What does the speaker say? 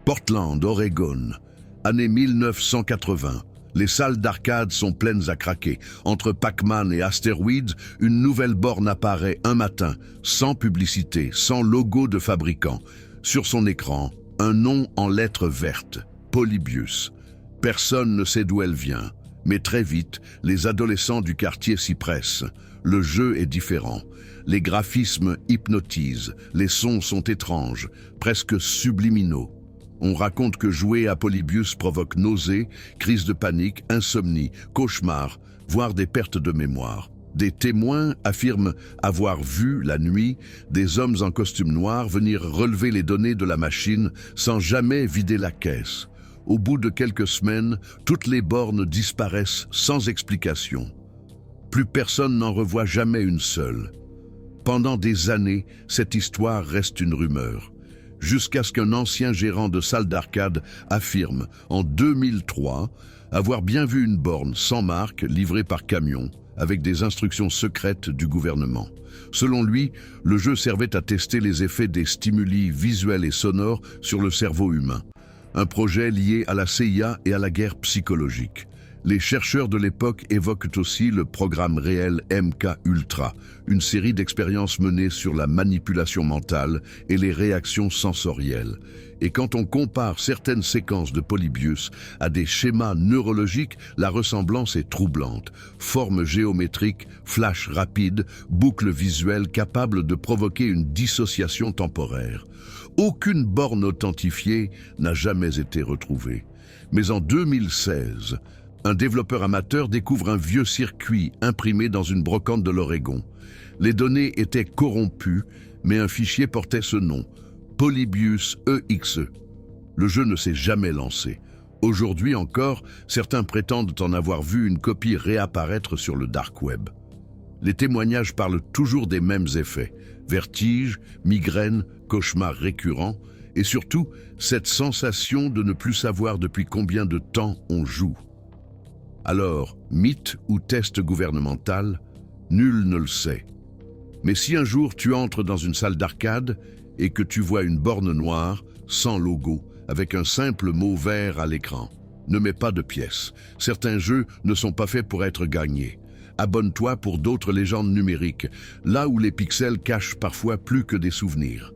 Portland, Oregon, année 1980. Les salles d'arcade sont pleines à craquer. Entre Pac-Man et Asteroids, une nouvelle borne apparaît un matin, sans publicité, sans logo de fabricant. Sur son écran, un nom en lettres vertes, Polybius. Personne ne sait d'où elle vient, mais très vite, les adolescents du quartier s'y pressent. Le jeu est différent. Les graphismes hypnotisent, les sons sont étranges, presque subliminaux. On raconte que jouer à Polybius provoque nausées, crises de panique, insomnie, cauchemars, voire des pertes de mémoire. Des témoins affirment avoir vu, la nuit, des hommes en costume noir venir relever les données de la machine sans jamais vider la caisse. Au bout de quelques semaines, toutes les bornes disparaissent sans explication. Plus personne n'en revoit jamais une seule. Pendant des années, cette histoire reste une rumeur. Jusqu'à ce qu'un ancien gérant de salle d'arcade affirme, en 2003, avoir bien vu une borne sans marque livrée par camion, avec des instructions secrètes du gouvernement. Selon lui, le jeu servait à tester les effets des stimuli visuels et sonores sur le cerveau humain. Un projet lié à la CIA et à la guerre psychologique. Les chercheurs de l'époque évoquent aussi le programme réel MK-Ultra, une série d'expériences menées sur la manipulation mentale et les réactions sensorielles. Et quand on compare certaines séquences de Polybius à des schémas neurologiques, la ressemblance est troublante. Formes géométriques, flashs rapides, boucles visuelles capables de provoquer une dissociation temporaire. Aucune borne authentifiée n'a jamais été retrouvée. Mais en 2016, un développeur amateur découvre un vieux circuit imprimé dans une brocante de l'Oregon. Les données étaient corrompues, mais un fichier portait ce nom, Polybius EXE. Le jeu ne s'est jamais lancé. Aujourd'hui encore, certains prétendent en avoir vu une copie réapparaître sur le dark web. Les témoignages parlent toujours des mêmes effets, vertiges, migraines, cauchemars récurrents, et surtout, cette sensation de ne plus savoir depuis combien de temps on joue. Alors, mythe ou test gouvernemental, nul ne le sait. Mais si un jour tu entres dans une salle d'arcade et que tu vois une borne noire, sans logo, avec un simple mot vert à l'écran, ne mets pas de pièces. Certains jeux ne sont pas faits pour être gagnés. Abonne-toi pour d'autres légendes numériques, là où les pixels cachent parfois plus que des souvenirs.